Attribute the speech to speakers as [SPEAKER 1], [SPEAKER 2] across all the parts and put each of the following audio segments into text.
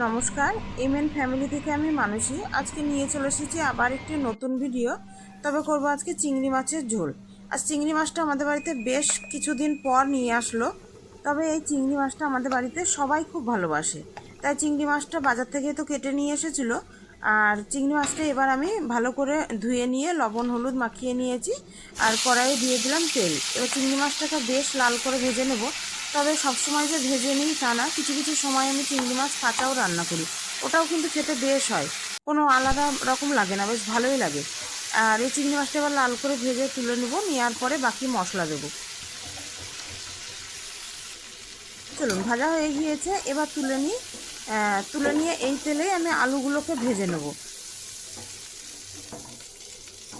[SPEAKER 1] নমস্কার, MN family থেকে আমি মানসী। আজকে নিয়ে চলে এসেছি আবার একটি নতুন ভিডিও। তবে করব আজকে চিংড়ি মাছের ঝোল। আর চিংড়ি মাছটা আমাদের বাড়িতে বেশ কিছুদিন পর নিয়ে আসলো। তবে এই চিংড়ি মাছটা আমাদের বাড়িতে সবাই খুব ভালোবাসে, তাই চিংড়ি মাছটা বাজার থেকে তো কেটে নিয়ে এসেছিল। আর চিংড়ি মাছটা এবার আমি ভালো করে ধুয়ে নিয়ে লবণ হলুদ মাখিয়ে নিয়েছি। আর কড়াইয়ে দিয়ে দিলাম তেল। এবার চিংড়ি মাছটাকে বেশ লাল করে ভেজে নেব। তবে সবসময় যে ভেজে নিই তা না, কিছু কিছু সময় আমি চিংড়ি মাছ কাঁচাও রান্না করি। ওটাও কিন্তু খেতে বেশ হয়, কোনো আলাদা রকম লাগে না, বেশ ভালোই লাগে। আর এই চিংড়ি মাছটা এবার লাল করে ভেজে তুলে নেব, নেওয়ার পরে বাকি মশলা দেবো। চলুন, ভাজা হয়ে গিয়েছে, এবার তুলে নিই। তুলে নিয়ে এই তেলেই আমি আলুগুলোকে ভেজে নেব।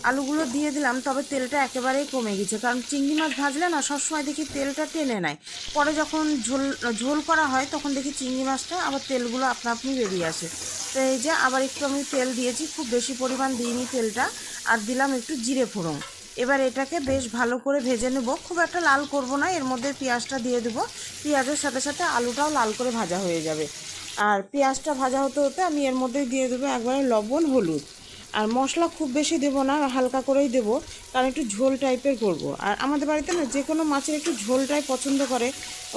[SPEAKER 1] আলুগুলো দিয়ে দিলাম, তবে তেলটা একেবারেই কমে গেছে, কারণ চিংড়ি মাছ ভাজলে না সবসময় দেখি তেলটা টেনে নেয়। পরে যখন ঝোল ঝোল করা হয় তখন দেখি চিংড়ি মাছটা আবার তেলগুলো আপনা আপনি বেরিয়ে আসে। তো এই যে আবার একটু আমি তেল দিয়েছি, খুব বেশি পরিমাণ দিইনি তেলটা। আর দিলাম একটু জিরে ফোড়ন। এবার এটাকে বেশ ভালো করে ভেজে নেব, খুব একটা লাল করব না। এর মধ্যে পেঁয়াজটা দিয়ে দেবো। পেঁয়াজের সাথে সাথে আলুটাও লাল করে ভাজা হয়ে যাবে। আর পেঁয়াজটা ভাজা হতে হতে আমি এর মধ্যে দিয়ে দেবো একবারে লবণ হলুদ। আর মশলা খুব বেশি দেবো না, হালকা করেই দেবো, কারণ একটু ঝোল টাইপের করব। আর আমাদের বাড়িতে না যে কোনো মাছের একটু ঝোলটাই পছন্দ করে,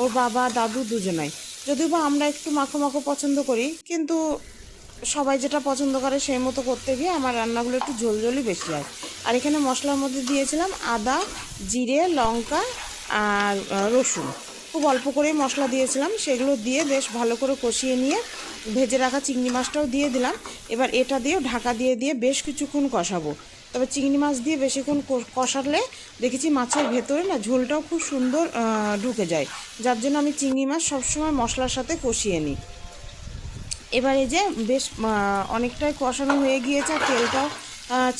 [SPEAKER 1] ওর বাবা দাদু দুজনাই। যদিও বা আমরা একটু মাখো মাখো পছন্দ করি, কিন্তু সবাই যেটা পছন্দ করে সেই মতো করতে গিয়ে আমার রান্নাগুলো একটু ঝোলঝোলই বেশি হয়। আর এখানে মশলার মধ্যে দিয়েছিলাম আদা, জিরে, লঙ্কা আর রসুন। খুব অল্প করেই মশলা দিয়েছিলাম, সেগুলো দিয়ে বেশ ভালো করে কষিয়ে নিয়ে ভেজে রাখা চিংড়ি মাছটাও দিয়ে দিলাম। এবার এটা দিয়েও ঢাকা দিয়ে দিয়ে বেশ কিছুক্ষণ কষাবো। তবে চিংড়ি মাছ দিয়ে বেশিক্ষণ কষালে দেখেছি মাছের ভেতরে না ঝোলটাও খুব সুন্দর ঢুকে যায়, যার জন্য আমি চিংড়ি মাছ সবসময় মশলার সাথে কষিয়ে নিই। এবার এই যে বেশ অনেকটাই কষানো হয়ে গিয়েছে, আর তেলটাও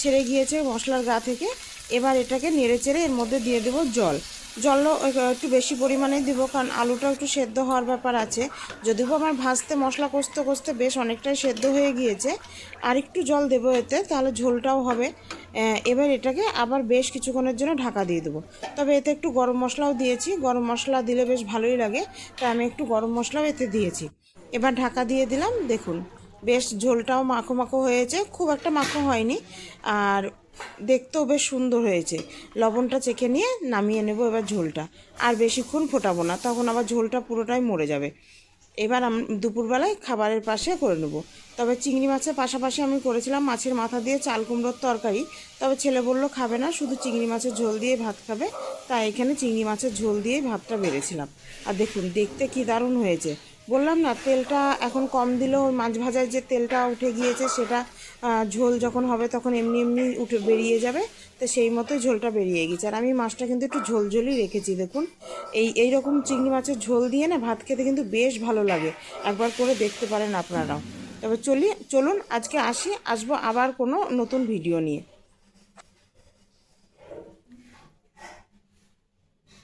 [SPEAKER 1] ছেড়ে গিয়েছে মশলার গা থেকে। এবার এটাকে নেড়ে চেড়ে এর মধ্যে দিয়ে দেবো জল। জলও একটু বেশি পরিমাণে দেবো, কারণ আলুটাও একটু সেদ্ধ হওয়ার ব্যাপার আছে। যদিও আমার ভাজতে মশলা কষতে কষতে বেশ অনেকটাই সেদ্ধ হয়ে গিয়েছে, আর একটু জল দেবো এতে, তাহলে ঝোলটাও হবে। এবার এটাকে আবার বেশ কিছুক্ষণের জন্য ঢাকা দিয়ে দেবো। তবে এতে একটু গরম মশলাও দিয়েছি, গরম মশলা দিলে বেশ ভালোই লাগে, তাই আমি একটু গরম মশলাও এতে দিয়েছি। এবার ঢাকা দিয়ে দিলাম। দেখুন, বেশ ঝোলটাও মাখো মাখো হয়েছে, খুব একটা মাখো হয়নি। আর দেখতেও বেশ সুন্দর হয়েছে। লবণটা চেখে নিয়ে নামিয়ে নেব এবার ঝোলটা। আর বেশিক্ষণ ফোটাবো না, তখন আবার ঝোলটা পুরোটাই মরে যাবে। এবার আমি দুপুরবেলায় খাবারের পাশে করে নেব। তবে চিংড়ি মাছের পাশাপাশি আমি করেছিলাম মাছের মাথা দিয়ে চাল কুমড়োর তরকারি। তবে ছেলে বলল খাবে না, শুধু চিংড়ি মাছের ঝোল দিয়ে ভাত খাবে, তাই এখানে চিংড়ি মাছের ঝোল দিয়েই ভাতটা বেড়েছিলাম। আর দেখুন দেখতে কি দারুণ হয়েছে। বললাম না, তেলটা এখন কম দিলেও মাছ ভাজার যে তেলটা উঠে গিয়েছে সেটা ঝোল যখন হবে তখন এমনি এমনি উঠে বেরিয়ে যাবে। তো সেই মতোই ঝোলটা বেরিয়ে গেছে। আর আমি মাছটা কিন্তু একটু ঝোল ঝোলই রেখেছি। দেখুন, এই রকম চিংড়ি মাছের ঝোল দিয়ে না ভাত খেতে কিন্তু বেশ ভালো লাগে। একবার করে দেখতে পারেন আপনারাও। তবে চলুন আজকে আসবো আবার কোনো নতুন ভিডিও নিয়ে।